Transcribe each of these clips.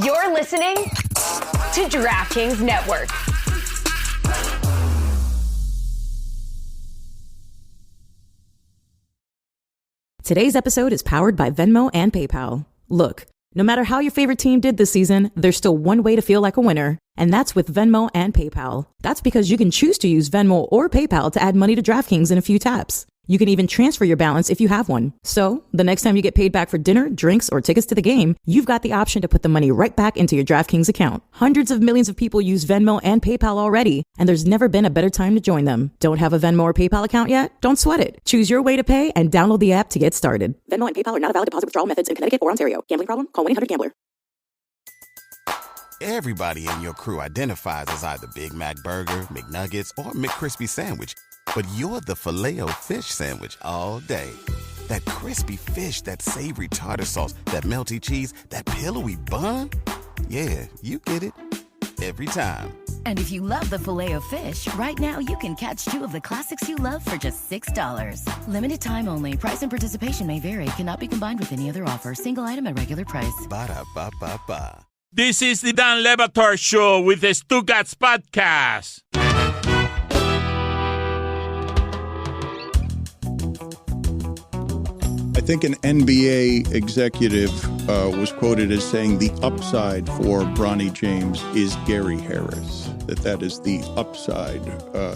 You're listening to DraftKings Network. Today's episode is powered by Venmo and PayPal. Look, no matter how your favorite team did this season, there's still one way to feel like a winner, and that's with Venmo and PayPal. That's because you can choose to use Venmo or PayPal to add money to DraftKings in a few taps. You can even transfer your balance if you have one. So, the next time you get paid back for dinner, drinks, or tickets to the game, you've got the option to put the money right back into your DraftKings account. Hundreds of millions of people use Venmo and PayPal already, and there's never been a better time to join them. Don't have a Venmo or PayPal account yet? Don't sweat it. Choose your way to pay and download the app to get started. Venmo and PayPal are not a valid deposit withdrawal methods in Connecticut or Ontario. Gambling problem? Call 1-800-GAMBLER. Everybody in your crew identifies as either Big Mac Burger, McNuggets, or McCrispy Sandwich. But you're the Filet-O-Fish Sandwich all day. That crispy fish, that savory tartar sauce, that melty cheese, that pillowy bun. Yeah, you get it. Every time. And if you love the Filet-O-Fish, right now you can catch two of the classics you love for just $6. Limited time only. Price and participation may vary. Cannot be combined with any other offer. Single item at regular price. Ba-da-ba-ba-ba. This is the Dan Le Batard Show with the Stugotz podcast. I think an NBA executive was quoted as saying the upside for Bronny James is Gary Harris, that is the upside,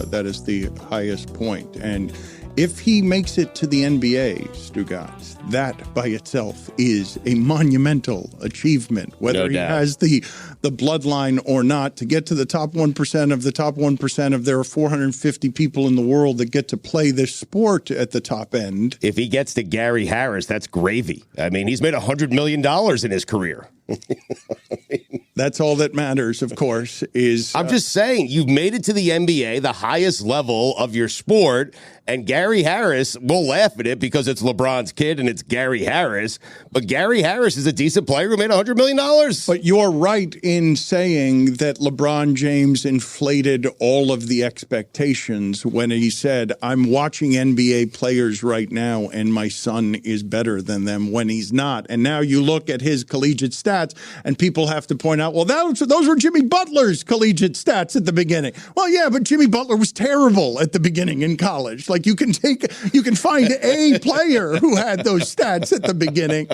that is the highest point. And if he makes it to the NBA, Stugotz, that by itself is a monumental achievement, whether he has the bloodline or not, to get to the top 1% of the top 1% of there are 450 people in the world that get to play this sport at the top end. If he gets to Gary Harris, that's gravy. I mean, he's made $100 million in his career. That's all that matters, of course, is... I'm just saying, you've made it to the NBA, the highest level of your sport, and Gary Harris, we'll laugh at it because it's LeBron's kid and it's Gary Harris, but Gary Harris is a decent player who made $100 million. But you're right in saying that LeBron James inflated all of the expectations when he said, I'm watching NBA players right now and my son is better than them, when he's not. And now you look at his collegiate stats and people have to point out, well, those were Jimmy Butler's collegiate stats at the beginning. Well, yeah, but Jimmy Butler was terrible at the beginning in college. Like, you can find a player who had those stats at the beginning.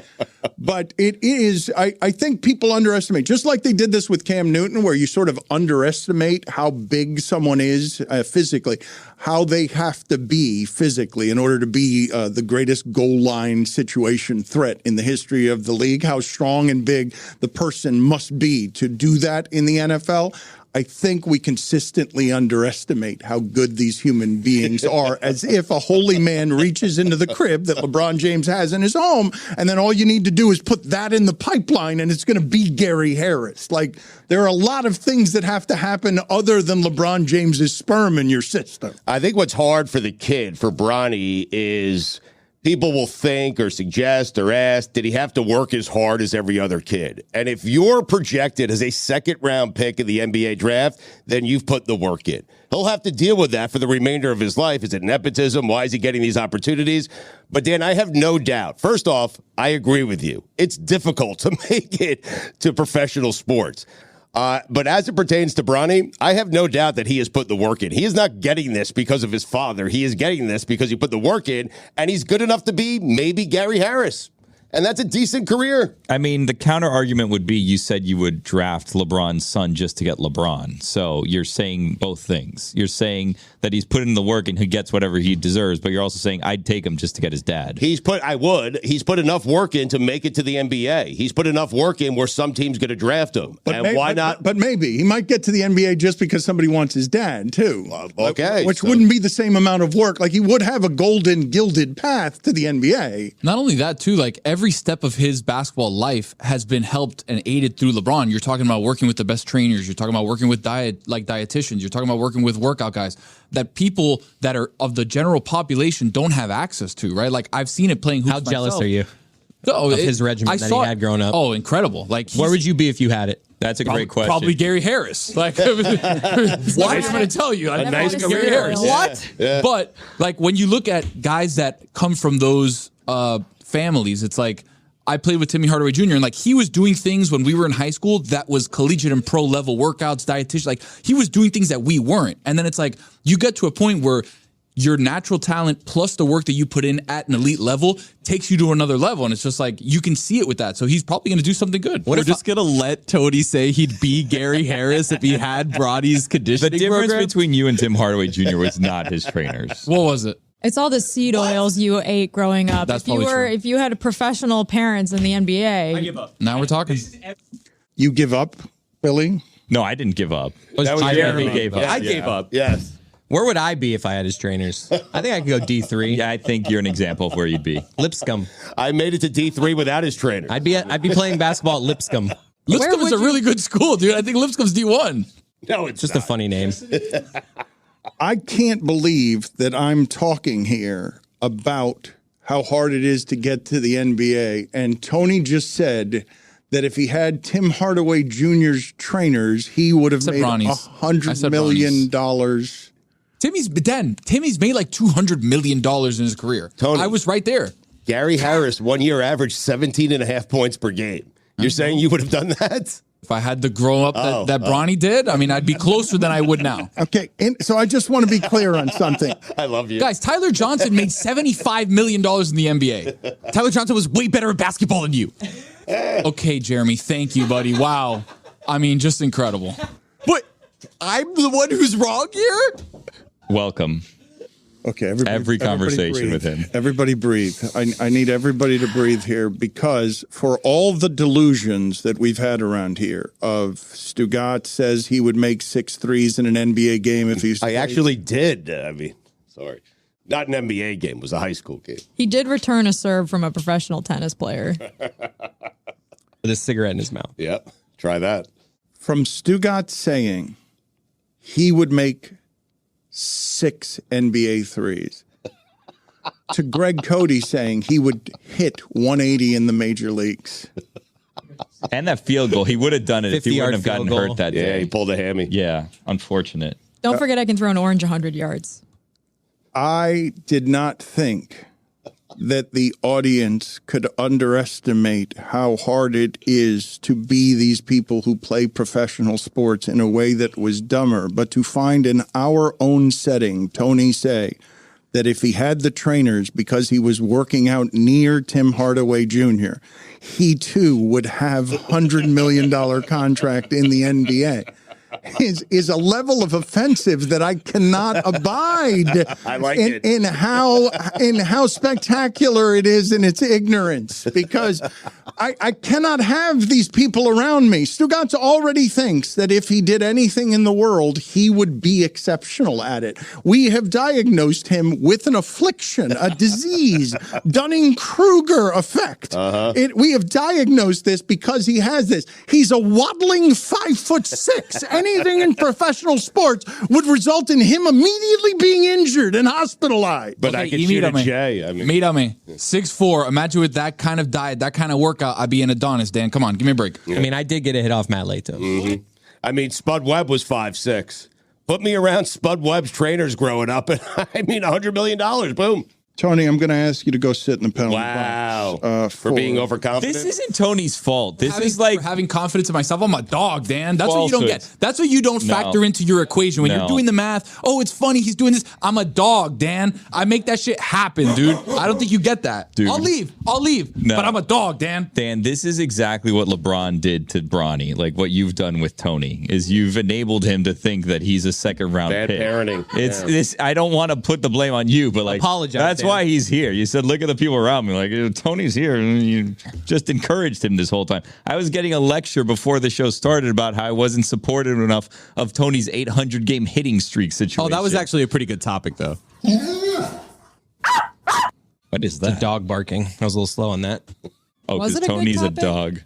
But it is, I think people underestimate, just like they did this with Cam Newton, where you sort of underestimate how big someone is physically, how they have to be physically in order to be the greatest goal line situation threat in the history of the league, how strong and big the person must be to do that in the NFL. I think we consistently underestimate how good these human beings are, as if a holy man reaches into the crib that LeBron James has in his home, and then all you need to do is put that in the pipeline, and it's going to be Gary Harris. Like, there are a lot of things that have to happen other than LeBron James's sperm in your system. I think what's hard for the kid, for Bronny, is... people will think or suggest or ask, did he have to work as hard as every other kid? And if you're projected as a second-round pick in the NBA draft, then you've put the work in. He'll have to deal with that for the remainder of his life. Is it nepotism? Why is he getting these opportunities? But, Dan, I have no doubt. First off, I agree with you. It's difficult to make it to professional sports. But as it pertains to Bronny, I have no doubt that he has put the work in. He is not getting this because of his father. He is getting this because he put the work in, and he's good enough to be maybe Gary Harris. And that's a decent career. I mean, the counter argument would be you said you would draft LeBron's son just to get LeBron. So you're saying both things. You're saying that he's put in the work and he gets whatever he deserves, but you're also saying I'd take him just to get his dad. He's put enough work in to make it to the NBA. He's put enough work in where some team's going to draft him. Why not? But maybe he might get to the NBA just because somebody wants his dad too. Okay. Which wouldn't be the same amount of work. Like, he would have a golden gilded path to the NBA. Not only that too, like, every step of his basketball life has been helped and aided through LeBron. You're talking about working with the best trainers. You're talking about working with dietitians. You're talking about working with workout guys that people that are of the general population don't have access to, right? Like, I've seen it playing hoops How jealous myself. are you of his regimen that he had growing up? Oh, incredible. Like, where would you be if you had it? That's a great question. Probably Gary Harris. Like, what I'm going to tell you. A nice Gary career. Harris. What? Yeah. But, like, when you look at guys that come from those families, it's like, I played with Timmy Hardaway Jr. and like he was doing things when we were in high school that was collegiate and pro level workouts, dietitian. Like he was doing things that we weren't. And then it's like you get to a point where your natural talent plus the work that you put in at an elite level takes you to another level. And it's just like, you can see it with that. So he's probably going to do something good. We're just going to let Tony say he'd be Gary Harris if he had Bronny's conditioning The difference program? between you and Tim Hardaway Jr. was not his trainers. What was it? It's all the seed oils you ate growing up. That's probably true. If you had professional parents in the NBA. I give up. Now we're talking. You give up, Billy? No, I didn't give up. That was Jeremy gave up. I gave up. Yes. Where would I be if I had his trainers? I think I could go D3. Yeah, I think you're an example of where you'd be. Lipscomb. I made it to D3 without his trainer. I'd be playing basketball at Lipscomb. Lipscomb is a really good school, dude. I think Lipscomb's D1. No, it's Just not. a funny name. I can't believe that I'm talking here about how hard it is to get to the NBA. And Tony just said that if he had Tim Hardaway Jr.'s trainers, he would have made $100 million. Timmy's made like $200 million in his career. Tony, I was right there. Gary Harris, 1 year averaged 17.5 points per game. You're saying you would have done that? If I had the grow up that Bronny did, I mean, I'd be closer than I would now. Okay, and so I just want to be clear on something. I love you. Guys, Tyler Johnson made $75 million in the NBA. Tyler Johnson was way better at basketball than you. Okay, Jeremy, thank you, buddy. Wow. I mean, just incredible. But I'm the one who's wrong here? Welcome. Okay, every conversation with him. Everybody breathe. I need everybody to breathe here because for all the delusions that we've had around here of Stugotz says he would make 6 threes in an NBA game if he's... I actually did. Sorry. Not an NBA game. It was a high school game. He did return a serve from a professional tennis player. With a cigarette in his mouth. Yep. Try that. From Stugotz saying he would make 6 NBA threes to Greg Cody saying he would hit 180 in the major leagues. And that field goal, he would have done it if he wouldn't have gotten hurt that day. Yeah, he pulled a hammy. Yeah, unfortunate. Don't forget I can throw an orange 100 yards. I did not think that the audience could underestimate how hard it is to be these people who play professional sports in a way that was dumber, but to find in our own setting, Tony say that if he had the trainers because he was working out near Tim Hardaway Jr., he too would have $100 million contract in the NBA. Is a level of offensive that I cannot abide. I like it. In how spectacular it is in its ignorance, because I cannot have these people around me. Stugotz already thinks that if he did anything in the world, he would be exceptional at it. We have diagnosed him with an affliction, a disease, Dunning-Kruger effect. We have diagnosed this because he has this. He's a waddling 5'6". Anything in professional sports would result in him immediately being injured and hospitalized. But I can shoot a J. I mean, 6'4". Imagine with that kind of diet, that kind of workout, I'd be an Adonis, Dan. Come on, give me a break. I mean, I did get a hit off Matt Lato. Mm-hmm. I mean, Spud Webb was 5'6". Put me around Spud Webb's trainers growing up, and I mean, $100 million. Boom. Tony, I'm going to ask you to go sit in the penalty box. For being overconfident? This isn't Tony's fault. This is like having confidence in myself. I'm a dog, Dan. That's what you don't get. That's what you don't factor into your equation. When you're doing the math, oh, it's funny, he's doing this. I'm a dog, Dan. I make that shit happen, dude. I don't think you get that. Dude. I'll leave. No. But I'm a dog, Dan. Dan, this is exactly what LeBron did to Bronny. Like what you've done with Tony is you've enabled him to think that he's a second round pick. Bad parenting. It's this. I don't want to put the blame on you, but like apologize. That's why he's here. You said, look at the people around me. Like Tony's here, and you just encouraged him this whole time. I was getting a lecture before the show started about how I wasn't supportive enough of Tony's 800 game hitting streak situation. Oh, that was actually a pretty good topic, though. What is that? It's a dog barking. I was a little slow on that. Oh, because Tony's a dog.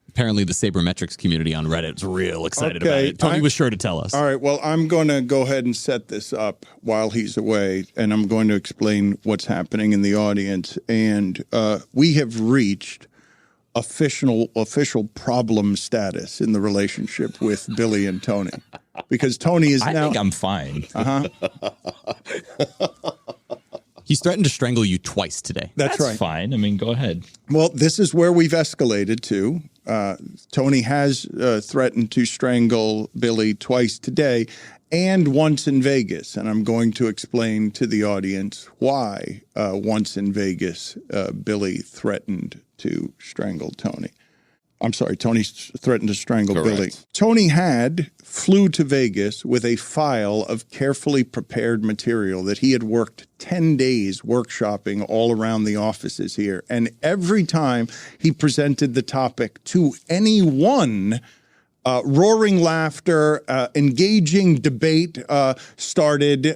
Apparently, the sabermetrics community on Reddit is real excited about it. Tony was sure to tell us. All right, well, I'm going to go ahead and set this up while he's away, and I'm going to explain what's happening in the audience. And we have reached official problem status in the relationship with Billy and Tony, because Tony is now. I think I'm fine. He's threatened to strangle you twice today. That's right. Fine. I mean, go ahead. Well, this is where we've escalated to. Tony has threatened to strangle Billy twice today and once in Vegas. And I'm going to explain to the audience why once in Vegas, Billy threatened to strangle Tony. I'm sorry, Tony threatened to strangle Billy. Tony flew to Vegas with a file of carefully prepared material that he had worked 10 days workshopping all around the offices here. And every time he presented the topic to anyone, roaring laughter, engaging debate started,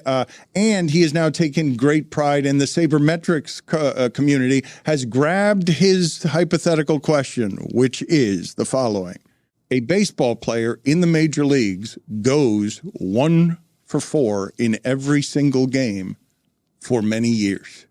and he has now taken great pride in the sabermetrics community, has grabbed his hypothetical question, which is the following. A baseball player in the major leagues goes 1 for 4 in every single game for many years.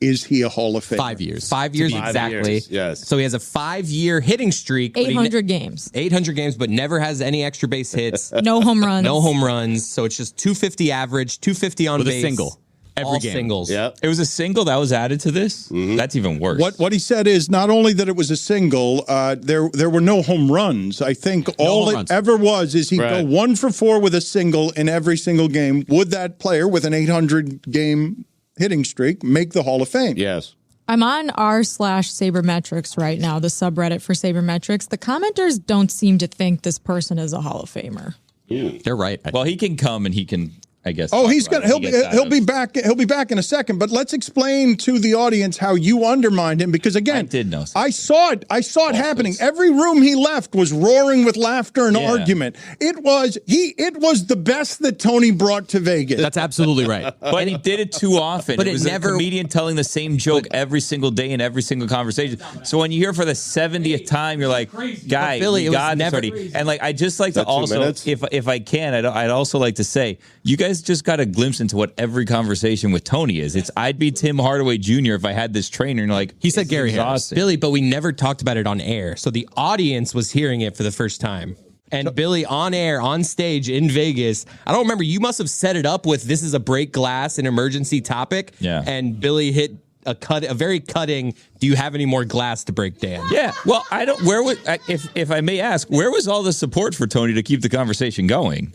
Is he a Hall of Famer? 5 years. 5 years exactly. Years, yes. So he has a 5-year hitting streak. 800 games. 800 games, but never has any extra base hits. No home runs. No home runs. So it's just 250 average, 250 on With base. a single. Every all game. singles. Yeah. It was a single that was added to this? That's even worse. What he said is not only that it was a single, there were no home runs. I think all it ever was is he'd go 1 for 4 with a single in every single game. Would that player with an 800-game hitting streak make the Hall of Fame? Yes. I'm on r/Sabermetrics right now, the subreddit for Sabermetrics. The commenters don't seem to think this person is a Hall of Famer. They're right. Well, he can come and he can, I guess. Oh, he'll be back. He'll be back in a second. But let's explain to the audience how you undermined him, because again, I did know. I saw it happening. Every room he left was roaring with laughter and argument. It was the best that Tony brought to Vegas. That's absolutely right. But he did it too often. But it was never, a comedian telling the same joke every single day in every single conversation. So when you hear for the 70th time, you're like, guy, Billy, you got this already. And like, I just like to also, if I can, I'd also like to say, you guys just got a glimpse into what every conversation with Tony is. I'd be Tim Hardaway Jr. if I had this trainer, and like he said, Gary Harris. Billy, but we never talked about it on air, so the audience was hearing it for the first time. And Billy on air, on stage in Vegas, I don't remember. You must have set it up with this is a break glass, an emergency topic. Yeah. And Billy hit a very cutting. Do you have any more glass to break down? Yeah. Well, I don't. Where was if I may ask, where was all the support for Tony to keep the conversation going?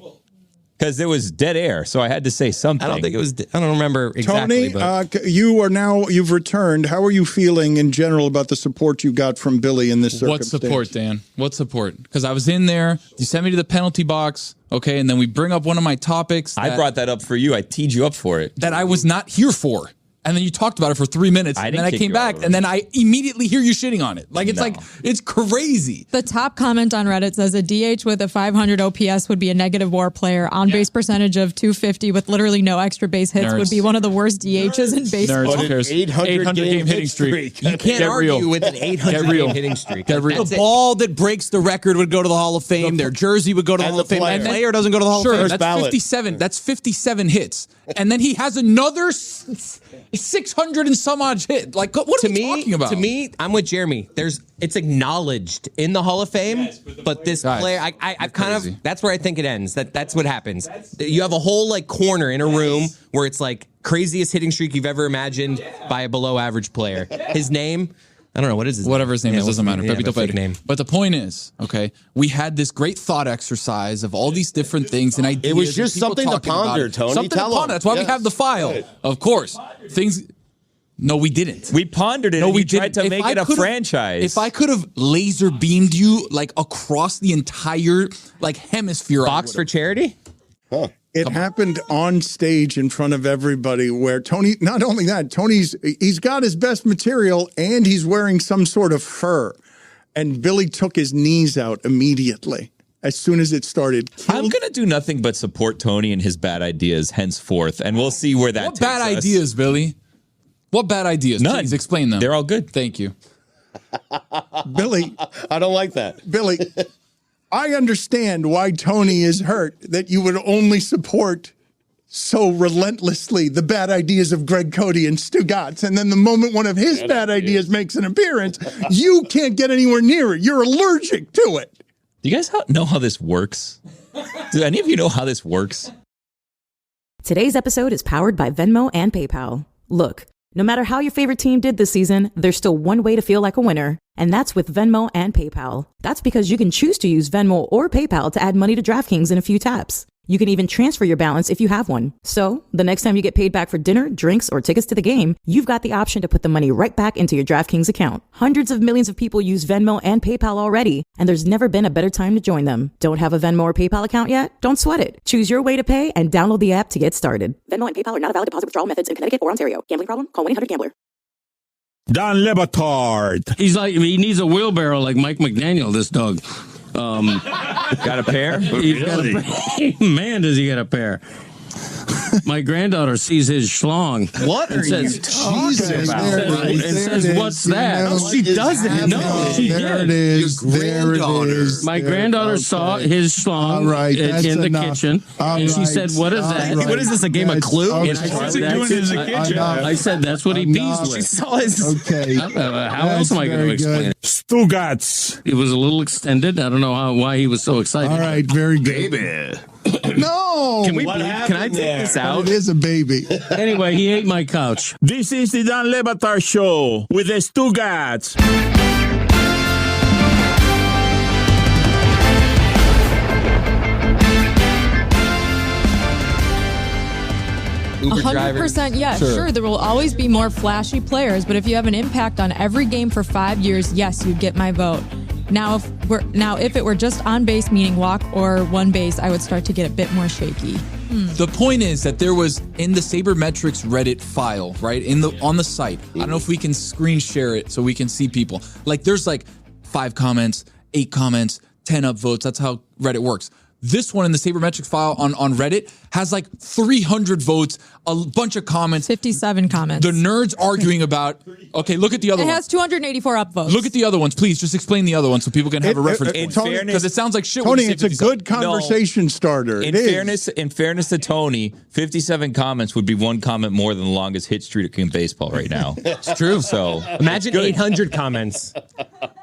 Because there was dead air, so I had to say something. I don't think it was. I don't remember exactly. Tony, you've returned. How are you feeling in general about the support you got from Billy in this circumstance? What support, Dan? What support? Because I was in there. You sent me to the penalty box. Okay, and then we bring up one of my topics. I brought that up for you. I teed you up for it. That I was not here for. And then you talked about it for 3 minutes, and then I came back, and then I immediately hear you shitting on it. Like, it's crazy. The top comment on Reddit says a DH with a 500 OPS would be a negative WAR player. On base percentage of 250 with literally no extra base hits would be one of the worst DHs in baseball. But an 800 game hitting streak. You can't argue with an 800 game hitting streak. The ball that breaks the record would go to the Hall of Fame. Their jersey would go to the Hall of Fame. And the player doesn't go to the Hall of Fame. That's 57. That's 57 hits. And then he has another 600 and some odd hit. Like, what are we talking about? To me, I'm with Jeremy. It's acknowledged in the Hall of Fame, but this player, I've kind of, that's where I think it ends. That's what happens. You have a whole like corner in a room where it's like craziest hitting streak you've ever imagined by a below average player. His name, I don't know, what is his Whatever his name is, doesn't matter. Fake name. But the point is, okay, we had this great thought exercise of all these different things and ideas. It was just something to ponder, Tony. Something to ponder. That's why we have the file. Of course. No, we didn't. We pondered it. No, we tried to make it a franchise. If I could have laser beamed you like across the entire like hemisphere, box for charity. Huh. It happened on stage in front of everybody where Tony, not only that, he's got his best material and he's wearing some sort of fur. And Billy took his knees out immediately as soon as it started. I'm going to do nothing but support Tony and his bad ideas henceforth, and we'll see where that takes us. What bad ideas, Billy? What bad ideas? None. Please explain them. They're all good. Thank you. Billy. I don't like that. Billy. I understand why Tony is hurt, that you would only support so relentlessly the bad ideas of Greg Cody and Stugotz. And then the moment one of his bad ideas makes an appearance, you can't get anywhere near it. You're allergic to it. Do you guys know how this works? Do any of you know how this works? Today's episode is powered by Venmo and PayPal. Look, no matter how your favorite team did this season, there's still one way to feel like a winner, and that's with Venmo and PayPal. That's because you can choose to use Venmo or PayPal to add money to DraftKings in a few taps. You can even transfer your balance if you have one. So, the next time you get paid back for dinner, drinks, or tickets to the game, you've got the option to put the money right back into your DraftKings account. Hundreds of millions of people use Venmo and PayPal already, and there's never been a better time to join them. Don't have a Venmo or PayPal account yet? Don't sweat it. Choose your way to pay and download the app to get started. Venmo and PayPal are not a valid deposit withdrawal methods in Connecticut or Ontario. Gambling problem? Call 1-800-GAMBLER. Don Le Batard. He's like, he needs a wheelbarrow like Mike McDaniel, this dog. Got a pair? He's got a pair. Man, does he get a pair. My granddaughter sees his schlong. What are you talking about? And says, "What's that?" No, she doesn't. No, she did. There it is. There it is. My granddaughter saw his schlong in the kitchen, and she said, "What is that? What is this? A game of Clue?" I said, "That's what he pees with." She saw his. Okay. How else am I going to explain it? Stugotz. It was a little extended. I don't know why he was so excited. All right. Very good. Baby. No. Can I take this out? It is a baby. Anyway, he ate my couch. This is the Don Le Batard Show with the Stugotz. 100%, yes, sure. There will always be more flashy players, but if you have an impact on every game for 5 years, yes, you'd get my vote. Now, if it were just on base, meaning walk or one base, I would start to get a bit more shaky. The point is that there was in the Sabermetrics Reddit file, right, on the site. I don't know if we can screen share it so we can see people. Like, there's like 5 comments, 8 comments, 10 upvotes. That's how Reddit works. This one in the Sabermetrics file on Reddit has like 300 votes, a bunch of comments. 57 comments. The nerds arguing about, okay, look at the other one. It has 284 upvotes. Look at the other ones. Please, just explain the other one so people can have a reference point. Because it sounds like shit. Tony, it's a good conversation starter. In fairness to Tony, 57 comments would be one comment more than the longest hit streak in baseball right now. It's true. So imagine 800 comments.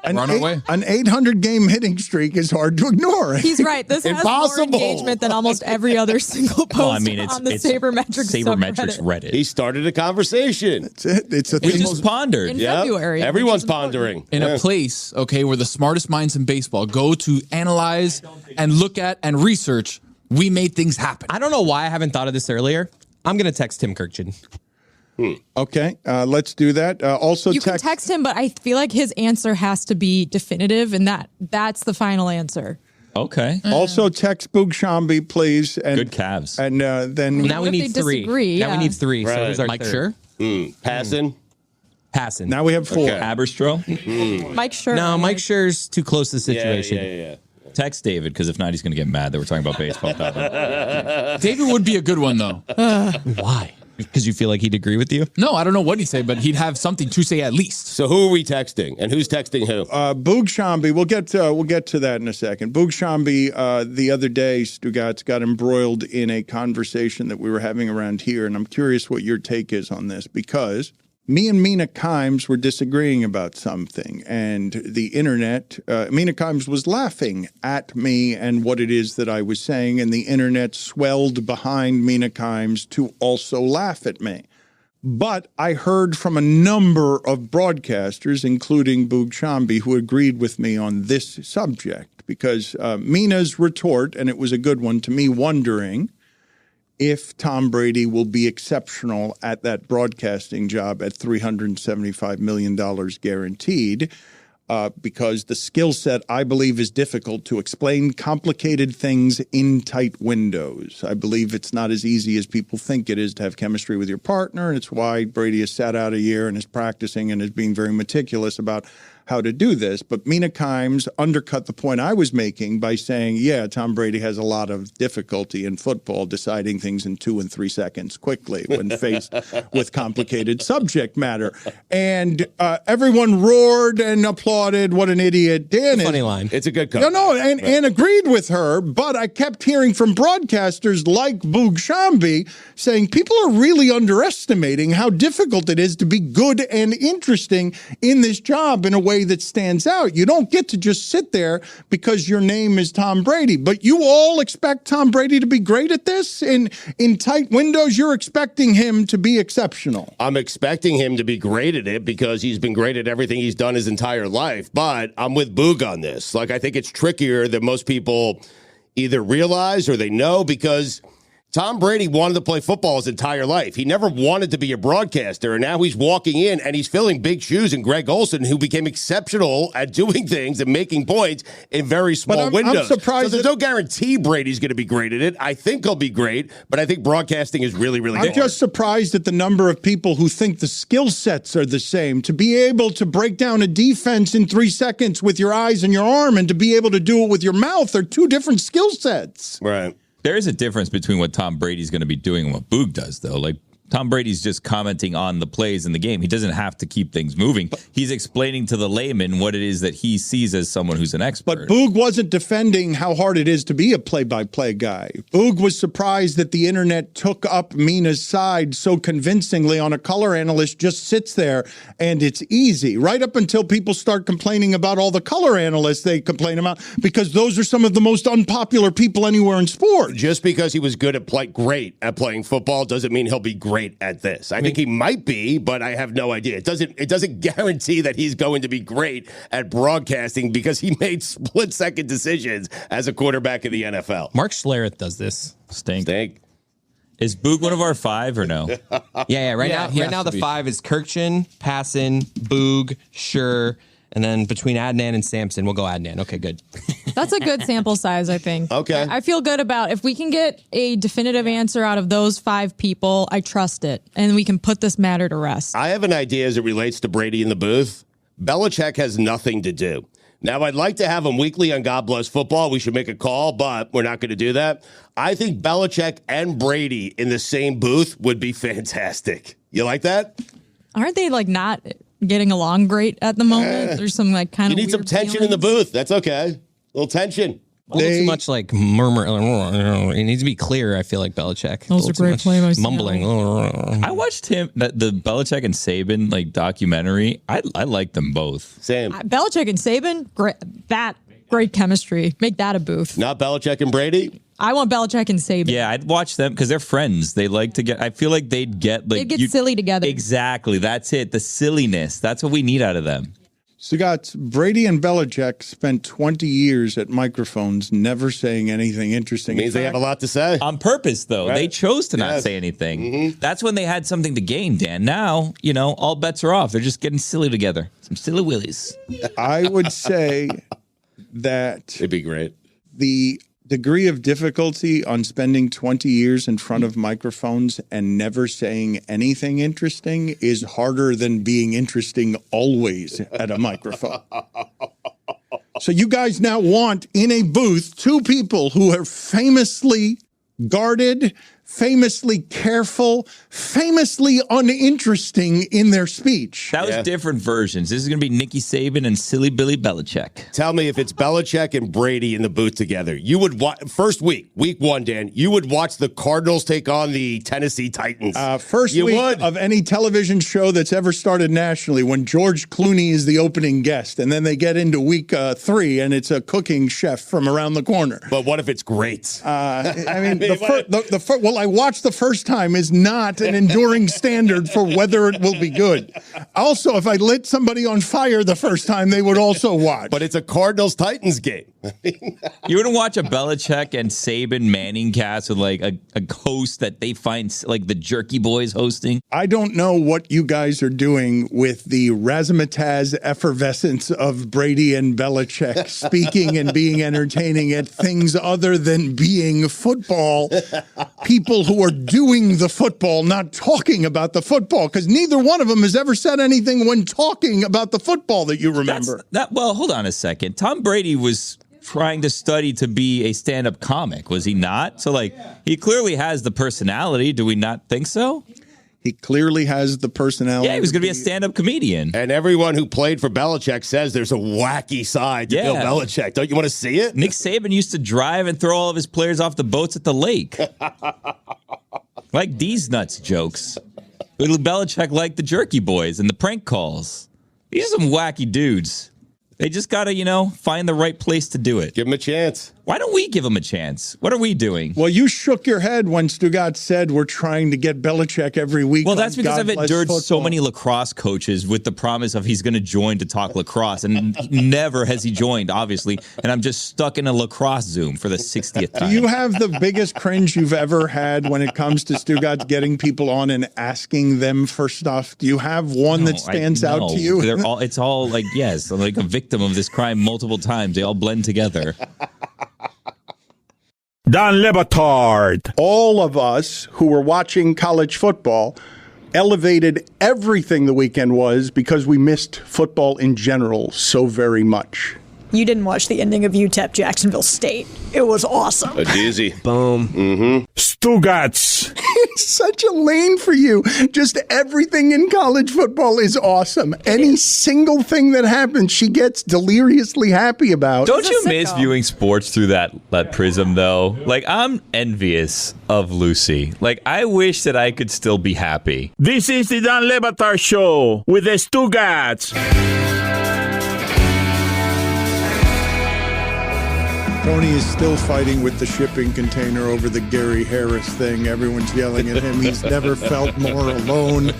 An 800-game hitting streak is hard to ignore. He's right. This has more engagement than almost every other single post on the Sabermetrics Reddit. He started a conversation. It's a We thing. just pondered. In February. Everyone's pondering. In a place, okay, where the smartest minds in baseball go to analyze and look at and research, we made things happen. I don't know why I haven't thought of this earlier. I'm going to text Tim Kirkchin. Okay, let's do that. Also, you can text him, but I feel like his answer has to be definitive, and that's the final answer. Okay. Also, text Boog Shambi, please. And, good Cavs. And then now we need 3. Now we need 3. Right. So who's our Mike third? Scherr? Passing. Now we have 4. Okay. Aberstro. Mike Scherr. No, Mike Scherr's too close to the situation. Yeah. Text David, because if not, he's going to get mad that we're talking about baseball. David would be a good one, though. Why? Because you feel like he'd agree with you? No, I don't know what he'd say, but he'd have something to say at least. So who are we texting, and who's texting who? Boog Shambi. We'll get to that in a second. Boog Shambi. The other day, Stugotz got embroiled in a conversation that we were having around here, and I'm curious what your take is on this, because me and Mina Kimes were disagreeing about something, and the internet, Mina Kimes was laughing at me and what it is that I was saying, and the internet swelled behind Mina Kimes to also laugh at me. But I heard from a number of broadcasters, including Boog Shambi, who agreed with me on this subject, because Mina's retort, and it was a good one to me, wondering if Tom Brady will be exceptional at that broadcasting job at $375 million guaranteed, because the skill set, I believe, is difficult to explain complicated things in tight windows. I believe it's not as easy as people think it is to have chemistry with your partner, and it's why Brady has sat out a year and is practicing and is being very meticulous about how to do this. But Mina Kimes undercut the point I was making by saying, yeah, Tom Brady has a lot of difficulty in football deciding things in 2 and 3 seconds quickly when faced with complicated subject matter. And everyone roared and applauded. What an idiot Dan is. Funny line. It's a good comment. And agreed with her, but I kept hearing from broadcasters like Boog Shambi saying people are really underestimating how difficult it is to be good and interesting in this job in a way way that stands out. You don't get to just sit there because your name is Tom Brady. But you all expect Tom Brady to be great at this? In tight windows, you're expecting him to be exceptional. I'm expecting him to be great at it because he's been great at everything he's done his entire life. But I'm with Boog on this. Like, I think it's trickier than most people either realize or they know, because Tom Brady wanted to play football his entire life. He never wanted to be a broadcaster, and now he's walking in and he's filling big shoes in Greg Olsen, who became exceptional at doing things and making points in very small windows. I'm surprised. So there's no guarantee Brady's going to be great at it. I think he'll be great, but I think broadcasting is really, really I'm just surprised at the number of people who think the skill sets are the same. To be able to break down a defense in 3 seconds with your eyes and your arm and to be able to do it with your mouth are two different skill sets. Right. There is a difference between what Tom Brady's going to be doing and what Boog does, though. Like, Tom Brady's just commenting on the plays in the game. He doesn't have to keep things moving. He's explaining to the layman what it is that he sees as someone who's an expert. But Boog wasn't defending how hard it is to be a play-by-play guy. Boog was surprised that the internet took up Mina's side so convincingly on a color analyst just sits there and it's easy. Right up until people start complaining about all the color analysts they complain about, because those are some of the most unpopular people anywhere in sports. Just because he was good at great at playing football doesn't mean he'll be great at this. I think he might be, but I have no idea. It doesn't guarantee that he's going to be great at broadcasting because he made split-second decisions as a quarterback in the NFL. Mark Schlereth does this. Stink. Is Boog one of our 5 or no? Yeah. Right now the 5 is Kirkchin, Passon, Boog, Schur, and then between Adnan and Sampson, we'll go Adnan. Okay, good. That's a good sample size, I think. Okay. I feel good about if we can get a definitive answer out of those 5 people, I trust it. And we can put this matter to rest. I have an idea as it relates to Brady in the booth. Belichick has nothing to do. Now, I'd like to have him weekly on God Bless Football. We should make a call, but we're not going to do that. I think Belichick and Brady in the same booth would be fantastic. You like that? Aren't they not getting along great at the moment? There's some kind of You need some tension in the booth. That's okay. A little tension. A little too much murmur. It needs to be clear, I feel like, Belichick. Those are great play. Mumbling. I watched the Belichick and Saban documentary. I like them both. Same. Belichick and Saban, great chemistry. Make that a booth. Not Belichick and Brady? I want Belichick and Saban. Yeah, I'd watch them because they're friends. They like to I feel like they'd get silly together. Exactly. That's it. The silliness. That's what we need out of them. Stugotz, Brady and Belichick spent 20 years at microphones never saying anything interesting. Means they have a lot to say. On purpose, though. Right. They chose to not say anything. Mm-hmm. That's when they had something to gain, Dan. Now, all bets are off. They're just getting silly together. Some silly willies. I would say that it'd be great. The degree of difficulty on spending 20 years in front of microphones and never saying anything interesting is harder than being interesting always at a microphone. So you guys now want in a booth 2 people who are famously guarded, famously careful, famously uninteresting in their speech. That was different versions. This is going to be Nicky Saban and Silly Billy Belichick. Tell me if it's Belichick and Brady in the booth together. You would week 1, Dan, you would watch the Cardinals take on the Tennessee Titans. First week of any television show that's ever started nationally when George Clooney is the opening guest. And then they get into week 3 and it's a cooking chef from around the corner. But what if it's great? I watched the first time is not an enduring standard for whether it will be good. Also, if I lit somebody on fire the first time, they would also watch. But it's a Cardinals-Titans game. You wouldn't watch a Belichick and Saban Manning cast with a host that they find the Jerky Boys hosting? I don't know what you guys are doing with the razzmatazz effervescence of Brady and Belichick speaking and being entertaining at things other than being football. People who are doing the football, not talking about the football, because neither one of them has ever said anything when talking about the football that you remember. Well, hold on a second. Tom Brady was trying to study to be a stand-up comic, was he not? So, he clearly has the personality. Do we not think so? He clearly has the personality. Yeah, he was going to be a stand-up comedian. And everyone who played for Belichick says there's a wacky side to Bill Belichick. Don't you want to see it? Nick Saban used to drive and throw all of his players off the boats at the lake. Like these nuts jokes. Little Belichick liked the Jerky Boys and the prank calls. These are some wacky dudes. They just got to, find the right place to do it. Give them a chance. Why don't we give them a chance? What are we doing? Well, you shook your head when Stugotz said we're trying to get Belichick every week. Well, that's because God I've endured so many lacrosse coaches with the promise of he's going to join to talk lacrosse, and never has he joined, obviously. And I'm just stuck in a lacrosse Zoom for the 60th time. Do you have the biggest cringe you've ever had when it comes to Stugotz getting people on and asking them for stuff? Do you have one that stands out to you? It's all like, yes, I'm like a victim of this crime multiple times. They all blend together. Don Le Batard. All of us who were watching college football elevated everything the weekend was because we missed football in general so very much. You didn't watch the ending of UTEP Jacksonville State. It was awesome. A dizzy. Boom. Mm-hmm. Stugotz. It's such a lane for you. Just everything in college football is awesome. Any single thing that happens, she gets deliriously happy about. Don't you miss viewing sports through that prism, though? Like, I'm envious of Lucy. Like, I wish that I could still be happy. This is the Don Le Batard Show with the Stugotz. Tony is still fighting with the shipping container over the Gary Harris thing. Everyone's yelling at him. He's never felt more alone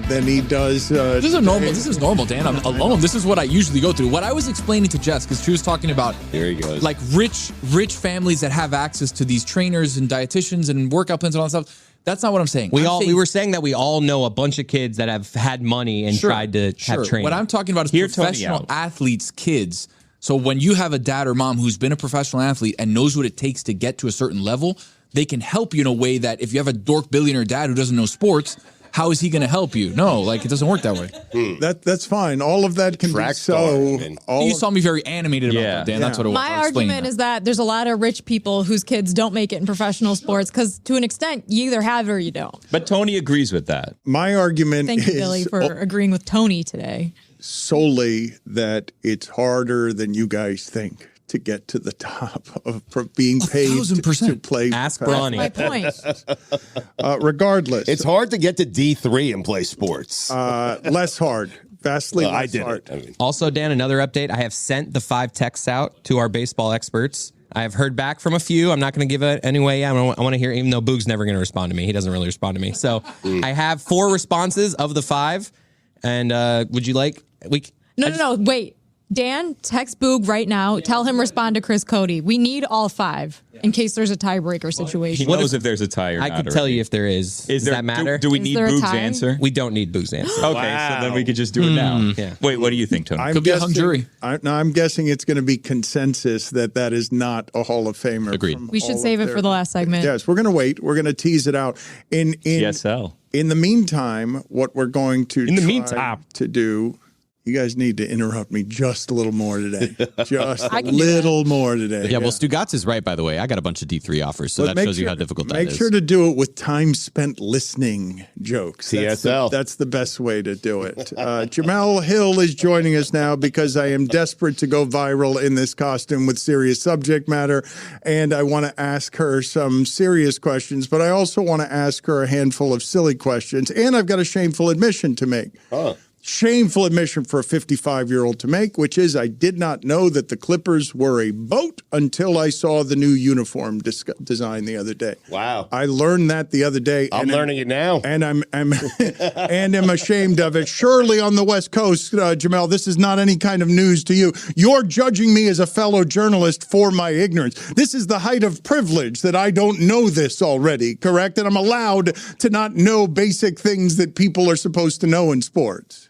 than he does. This is normal, Dan. I'm alone. This is what I usually go through. What I was explaining to Jess, because she was talking about here he goes. Like rich families that have access to these trainers and dietitians and workout plans and all that stuff. That's not what I'm saying. We were saying that we all know a bunch of kids that have had money and tried to have training. What I'm talking about is professional athletes' kids. So when you have a dad or mom who's been a professional athlete and knows what it takes to get to a certain level, they can help you in a way that if you have a dork billionaire dad who doesn't know sports, how is he going to help you? No, like it doesn't work that way. That's fine. All of that can be so. You saw me very animated about that, Dan. That's what it was. My argument is that there's a lot of rich people whose kids don't make it in professional sports because, to an extent, you either have it or you don't. But Tony agrees with that. My argument Thank you, Billy, for agreeing with Tony today. Solely that it's harder than you guys think to get to the top of being paid to play. Ask Bronny. That's my point. Regardless. It's hard to get to D3 and play sports. Less hard. Vastly less hard. Also, Dan, another update. I have sent the 5 texts out to our baseball experts. I have heard back from a few. I'm not going to give it anyway. I want to hear, even though Boog's never going to respond to me. He doesn't really respond to me. So I have 4 responses of the 5. And would you like... No, wait. Dan, text Boog right now. Tell him respond to Chris Cody. We need all 5 in case there's a tiebreaker situation. He knows if there's a tie or not. I can tell you if there is. Does that matter? Do we need Boog's answer? We don't need Boog's answer. Okay, so then we could just do it now. Yeah. Wait, what do you think, Tony? Could be a hung jury. I'm guessing it's going to be consensus that is not a Hall of Famer. Agreed. We should save it for the last segment. Yes, we're going to wait. We're going to tease it out. In CSL. In the meantime, what we're going to try to do... You guys need to interrupt me just a little more today. Just a little more today. Yeah, well, Stugotz is right, by the way. I got a bunch of D3 offers, so that shows you how difficult that is. Make sure to do it with time spent listening jokes. CSL. That's the best way to do it. Jemele Hill is joining us now because I am desperate to go viral in this costume with serious subject matter, and I want to ask her some serious questions, but I also want to ask her a handful of silly questions, and I've got a shameful admission to make. Shameful admission for a 55-year-old to make, which is I did not know that the Clippers were a boat until I saw the new uniform design the other day. Wow. I learned that the other day. I'm learning it now. And I'm and am ashamed of it. Surely on the West Coast, Jemele, this is not any kind of news to you. You're judging me as a fellow journalist for my ignorance. This is the height of privilege that I don't know this already, correct? And I'm allowed to not know basic things that people are supposed to know in sports.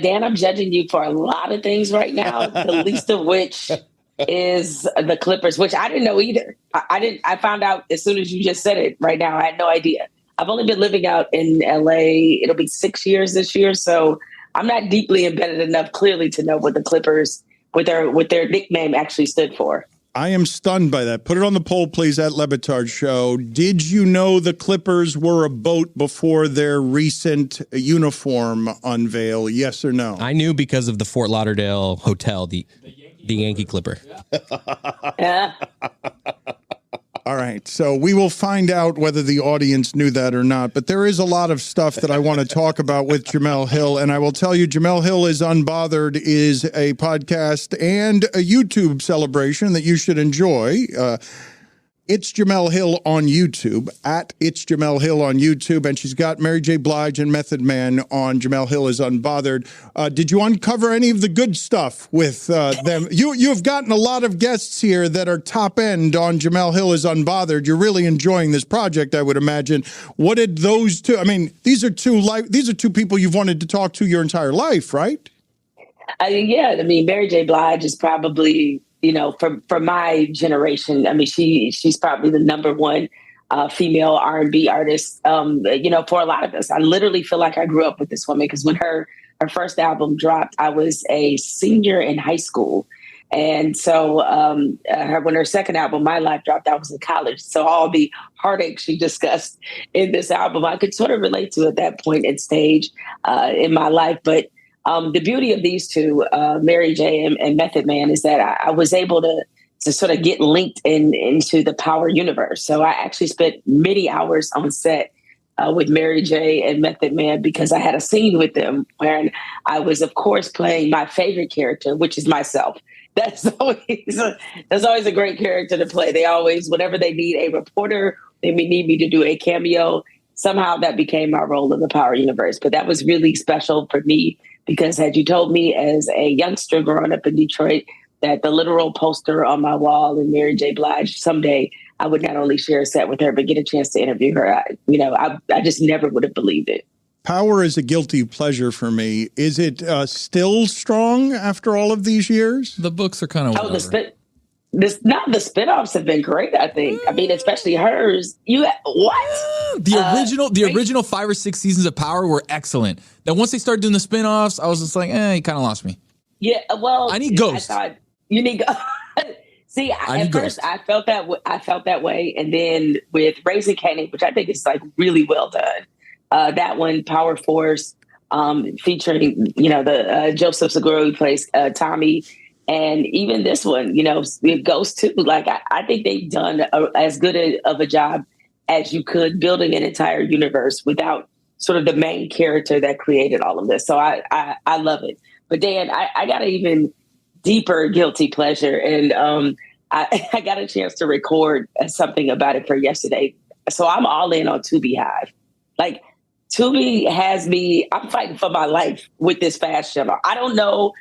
Dan, I'm judging you for a lot of things right now, the least of which is the Clippers, which I didn't know either. I found out as soon as you just said it right now. I had no idea. I've only been living out in LA. It'll be 6 years this year. So I'm not deeply embedded enough clearly to know what the Clippers with their nickname actually stood for. I am stunned by that. Put it on the poll, please, at Le Batard Show. Did you know the Clippers were a boat before their recent uniform unveil? Yes or no? I knew because of the Fort Lauderdale hotel, the Yankee Clipper. All right. right. So we will find out whether the audience knew that or not. But there is a lot of stuff that I want to talk about with Jemele Hill. And I will tell you, Jemele Hill is Unbothered is a podcast and a YouTube celebration that you should enjoy. It's Jemele Hill on YouTube, at It's Jemele Hill on YouTube, and she's got Mary J. Blige and Method Man on Jemele Hill is Unbothered. Did you uncover any of the good stuff with them? You've gotten a lot of guests here that are top end on Jemele Hill is Unbothered. You're really enjoying this project, I would imagine. What did those two? I mean, these are two people you've wanted to talk to your entire life, right? Yeah, I mean, Mary J. Blige is probably, for my generation, I mean, she's probably the number one female R&B artist, for a lot of us. I literally feel like I grew up with this woman because when her first album dropped, I was a senior in high school. And so when her second album, My Life, dropped, I was in college. So all the heartache she discussed in this album, I could sort of relate to at that point and stage in my life. But the beauty of these two, Mary J. and Method Man, is that I was able to sort of get linked into the Power universe. So I actually spent many hours on set with Mary J. and Method Man because I had a scene with them where I was, of course, playing my favorite character, which is myself. That's always a great character to play. They always, whenever they need a reporter, they need me to do a cameo. Somehow that became my role in the Power universe. But that was really special for me because had you told me as a youngster growing up in Detroit that the literal poster on my wall in Mary J. Blige, someday I would not only share a set with her, but get a chance to interview her, I just never would have believed it. Power is a guilty pleasure for me. Is it still strong after all of these years? The books are kind of the spinoffs have been great, I think. I mean, especially hers. The original 5 or 6 seasons of Power were excellent. Then once they started doing the spinoffs, I was just like, you kind of lost me. Yeah, well, I need Ghost. I thought you need See, at first I felt that way, and then with Raising Kanan, which I think is like really well done. That one, Power Force, featuring the Joseph Segura who plays Tommy, and even this one, it goes to like I think they've done as good of a job as you could building an entire universe without sort of the main character that created all of this. So I love it. But Dan, I got an even deeper guilty pleasure, and I got a chance to record something about it for yesterday. So I'm all in on Tubi Hive. Like Tubi has me, I'm fighting for my life with this fast channel. I don't know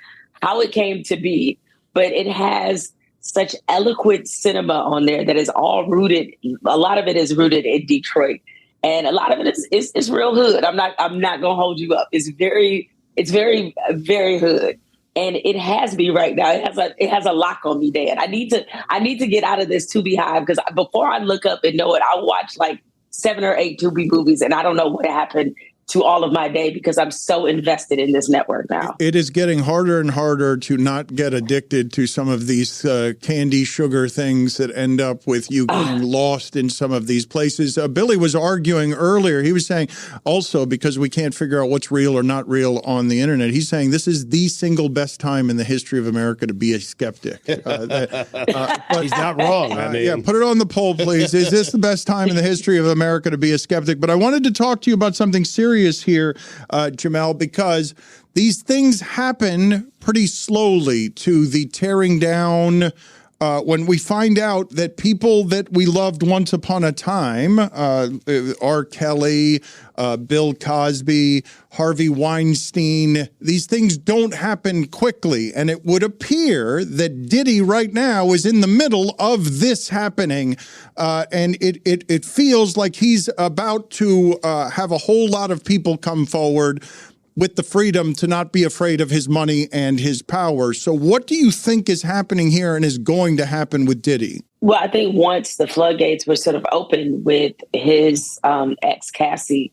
how it came to be, but it has such eloquent cinema on there that is all rooted. A lot of it is rooted in Detroit, and a lot of it is real hood. I'm not gonna hold you up. It's very, very hood, and it has me right now. It has a lock on me, Dan. I need to get out of this Tubi Hive because before I look up and know it, I'll watch like 7 or 8 Tubi movies, and I don't know what happened to all of my day because I'm so invested in this network now. It is getting harder and harder to not get addicted to some of these candy sugar things that end up with you getting lost in some of these places. Billy was arguing earlier. He was saying also because we can't figure out what's real or not real on the internet, he's saying this is the single best time in the history of America to be a skeptic. But he's not wrong. I mean, yeah, put it on the poll, please. Is this the best time in the history of America to be a skeptic? But I wanted to talk to you about something serious here, Jemele, because these things happen pretty slowly to the tearing down. When we find out that people that we loved once upon a time, R. Kelly, Bill Cosby, Harvey Weinstein, these things don't happen quickly. And it would appear that Diddy right now is in the middle of this happening. And it feels like he's about to have a whole lot of people come forward with the freedom to not be afraid of his money and his power. So what do you think is happening here and is going to happen with Diddy? Well, I think once the floodgates were sort of opened with his ex, Cassie,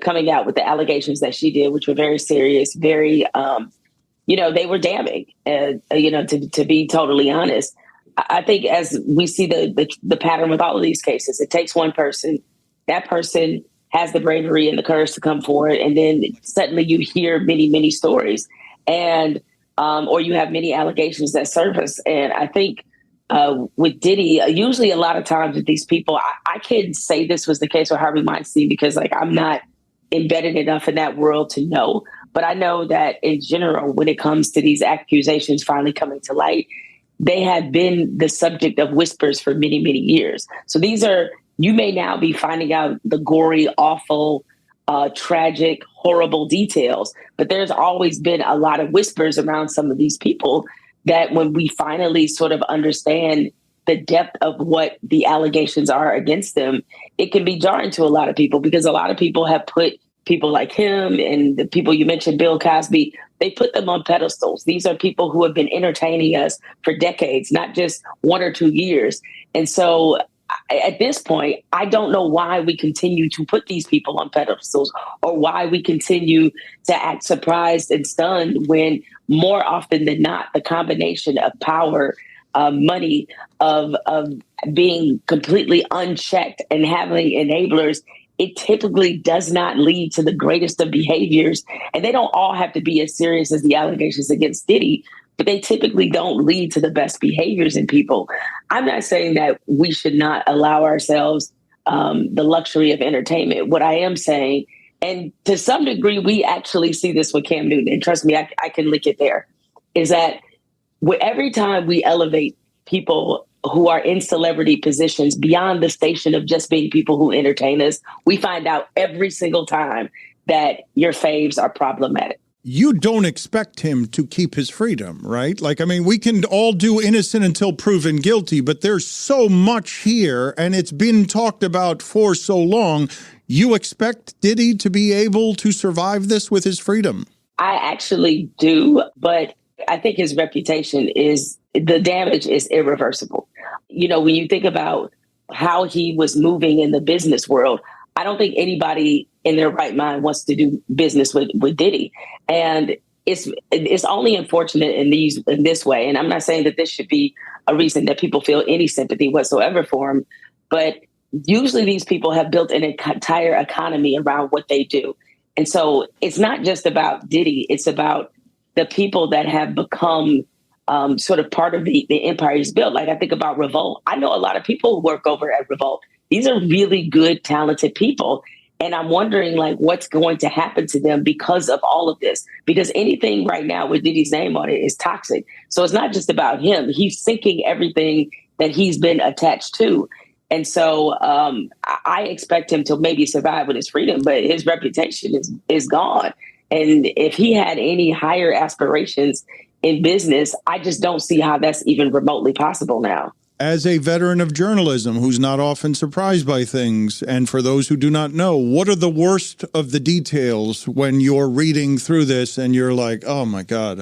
coming out with the allegations that she did, which were very serious, very, they were damning, to be totally honest. I think as we see the pattern with all of these cases, it takes one person, that person has the bravery and the courage to come forward. And then suddenly you hear many, many stories and, or you have many allegations that surface. And I think with Diddy, usually a lot of times with these people, I can't say this was the case with Harvey Weinstein because like I'm not embedded enough in that world to know. But I know that in general, when it comes to these accusations finally coming to light, they have been the subject of whispers for many, many years. So you may now be finding out the gory, awful, tragic, horrible details. But there's always been a lot of whispers around some of these people that when we finally sort of understand the depth of what the allegations are against them, it can be jarring to a lot of people because a lot of people have put people like him and the people you mentioned, Bill Cosby, they put them on pedestals. These are people who have been entertaining us for decades, not just 1 or 2 years. And so at this point, I don't know why we continue to put these people on pedestals or why we continue to act surprised and stunned when more often than not, the combination of power, money, of being completely unchecked and having enablers, it typically does not lead to the greatest of behaviors. And they don't all have to be as serious as the allegations against Diddy, but they typically don't lead to the best behaviors in people. I'm not saying that we should not allow ourselves the luxury of entertainment. What I am saying, and to some degree, we actually see this with Cam Newton, and trust me, I can link it there, is that every time we elevate people who are in celebrity positions beyond the station of just being people who entertain us, we find out every single time that your faves are problematic. You don't expect him to keep his freedom, right? Like, I mean, we can all do innocent until proven guilty, but there's so much here and it's been talked about for so long. You expect Diddy to be able to survive this with his freedom? I actually do, but I think his reputation the damage is irreversible. You know, when you think about how he was moving in the business world, I don't think anybody in their right mind wants to do business with Diddy. And it's only unfortunate in this way. And I'm not saying that this should be a reason that people feel any sympathy whatsoever for him. But usually these people have built an entire economy around what they do. And so it's not just about Diddy. It's about the people that have become sort of part of the empire he's built. Like I think about Revolt. I know a lot of people who work over at Revolt. These are really good, talented people. And I'm wondering, like, what's going to happen to them because of all of this? Because anything right now with Diddy's name on it is toxic. So it's not just about him. He's sinking everything that he's been attached to. And so I expect him to maybe survive with his freedom, but his reputation is gone. And if he had any higher aspirations in business, I just don't see how that's even remotely possible now. As a veteran of journalism who's not often surprised by things, and for those who do not know, what are the worst of the details when you're reading through this and you're like, oh my God,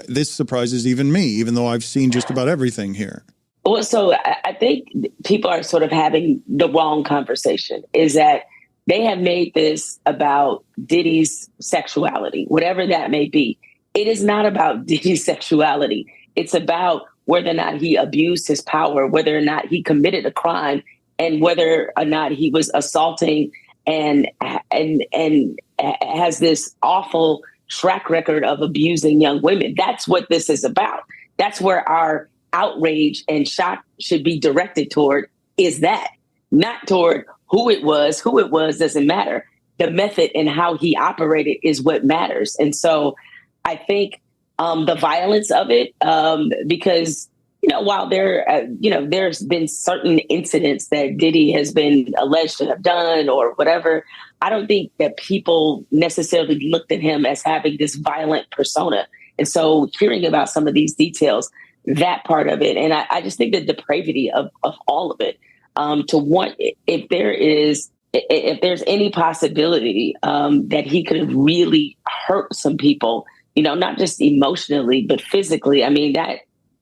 this surprises even me, even though I've seen just about everything here? Well, so I think people are sort of having the wrong conversation, is that they have made this about Diddy's sexuality, whatever that may be. It is not about Diddy's sexuality. It's about whether or not he abused his power, whether or not he committed a crime, and whether or not he was assaulting and has this awful track record of abusing young women. That's what this is about. That's where our outrage and shock should be directed toward, is that, not toward who it was doesn't matter. The method and how he operated is what matters. And so I think the violence of it, because, you know, while there's been certain incidents that Diddy has been alleged to have done or whatever, I don't think that people necessarily looked at him as having this violent persona. And so hearing about some of these details, that part of it, and I just think the depravity of all of it, to want, if there's any possibility that he could have really hurt some people, you know, not just emotionally, but physically. I mean, that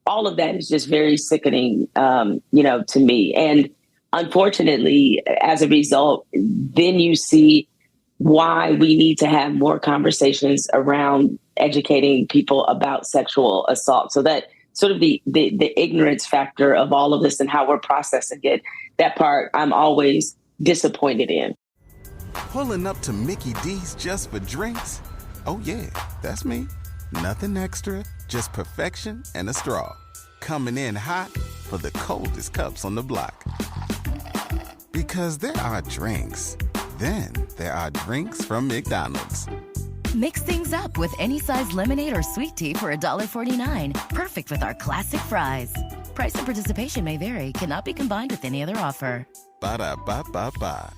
all of that is just very sickening, you know, to me. And unfortunately, as a result, then you see why we need to have more conversations around educating people about sexual assault. So that sort of the ignorance factor of all of this and how we're processing it, that part I'm always disappointed in. Pulling up to Mickey D's just for drinks? Oh yeah, that's me. Nothing extra, just perfection and a straw. Coming in hot for the coldest cups on the block. Because there are drinks. Then there are drinks from McDonald's. Mix things up with any size lemonade or sweet tea for $1.49. Perfect with our classic fries. Price and participation may vary. Cannot be combined with any other offer. Ba-da-ba-ba-ba.